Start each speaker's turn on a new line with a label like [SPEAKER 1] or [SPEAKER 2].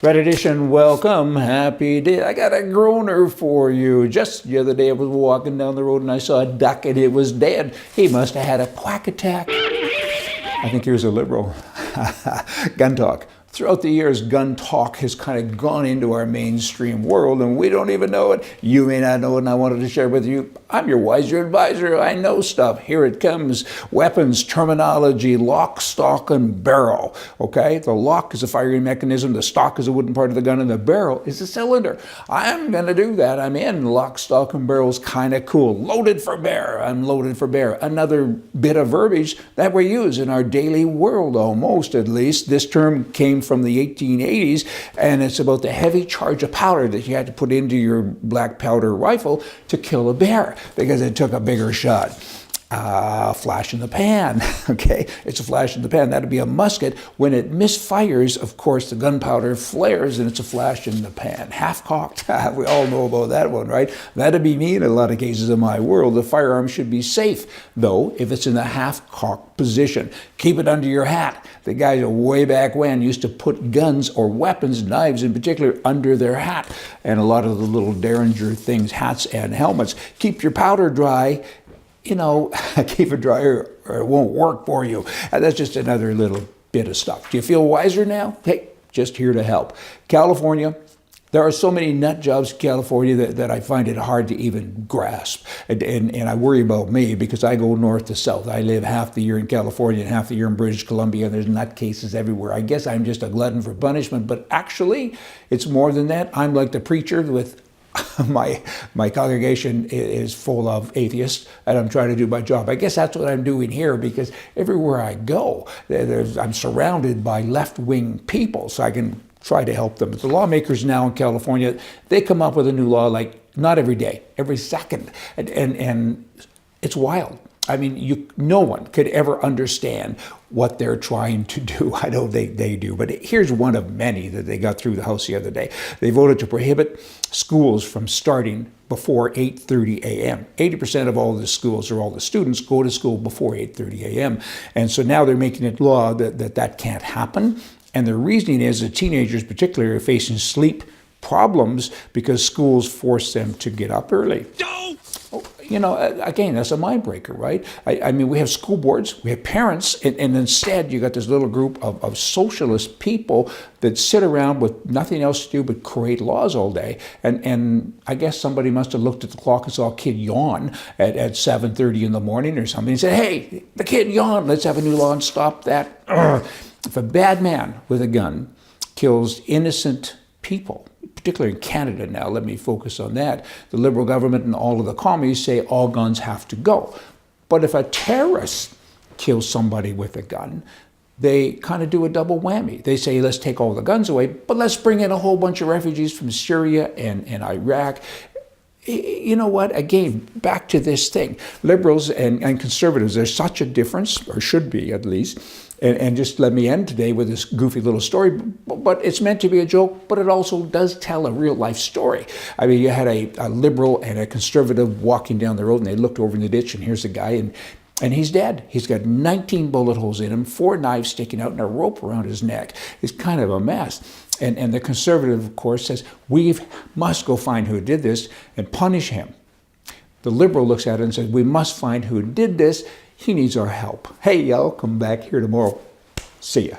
[SPEAKER 1] Red Edition, welcome, happy day. I got a groaner for you. Just the other day I was walking down the road and I saw a duck and it was dead. He must have had a quack attack. I think he was a liberal. Gun talk. Throughout the years, gun talk has kind of gone into our mainstream world and we don't even know it. You may not know it and I wanted to share with you. I'm your wiser advisor. I know stuff. Here it comes. Weapons, terminology, lock, stock, and barrel. Okay? The lock is a firing mechanism. The stock is a wooden part of the gun and the barrel is a cylinder. I'm going to do that. I'm in. Lock, stock, and barrel is kind of cool. Loaded for bear. I'm loaded for bear. Another bit of verbiage that we use in our daily world, almost at least. This term came from the 1880s, and it's about the heavy charge of powder that you had to put into your black powder rifle to kill a bear because it took a bigger shot. Flash in the pan, okay? It's a flash in the pan. That'd be a musket. When it misfires, of course, the gunpowder flares and it's a flash in the pan. Half-cocked, we all know about that one, right? That'd be me in a lot of cases in my world. The firearm should be safe, though, if it's in the half-cocked position. Keep it under your hat. The guys way back when used to put guns or weapons, knives in particular, under their hat. And a lot of the little Derringer things, hats and helmets. Keep your powder dry. You know, keep it dry or it won't work for you. And that's just another little bit of stuff. Do you feel wiser now? Hey, just here to help. California, there are so many nut jobs in California that I find it hard to even grasp. And I worry about me because I go north to south. I live half the year in California and half the year in British Columbia, and there's nut cases everywhere. I guess I'm just a glutton for punishment, but actually, it's more than that. I'm like the preacher with my congregation is full of atheists, and I'm trying to do my job. I guess that's what I'm doing here because everywhere I go, I'm surrounded by left-wing people, so I can try to help them. But the lawmakers now in California, they come up with a new law like not every day, every second, and it's wild. I mean, no one could ever understand what they're trying to do. I know they do, but here's one of many that they got through the House the other day. They voted to prohibit schools from starting before 8:30 a.m. 80% of all the schools or all the students go to school before 8:30 a.m. And so now they're making it law that can't happen. And the reasoning is that teenagers particularly are facing sleep problems because schools force them to get up early. You know, again, that's a mind breaker, right? I mean, we have school boards, we have parents, and instead you got this little group of socialist people that sit around with nothing else to do but create laws all day. And I guess somebody must have looked at the clock and saw a kid yawn at 7:30 in the morning or something and said, hey, the kid yawned, let's have a new law and stop that. If a bad man with a gun kills innocent people, particularly in Canada now, let me focus on that. The Liberal government and all of the commies say all guns have to go. But if a terrorist kills somebody with a gun, they kind of do a double whammy. They say, let's take all the guns away, but let's bring in a whole bunch of refugees from Syria and Iraq. You know what? Again, back to this thing. Liberals and conservatives, there's such a difference, or should be at least. And just let me end today with this goofy little story, but it's meant to be a joke, but it also does tell a real life story. I mean, you had a liberal and a conservative walking down the road and they looked over in the ditch and here's a guy and he's dead. He's got 19 bullet holes in him, 4 knives sticking out and a rope around his neck. It's kind of a mess. And the conservative, of course, says, we must go find who did this and punish him. The liberal looks at it and says, we must find who did this. He needs our help. Hey, y'all, come back here tomorrow. See ya.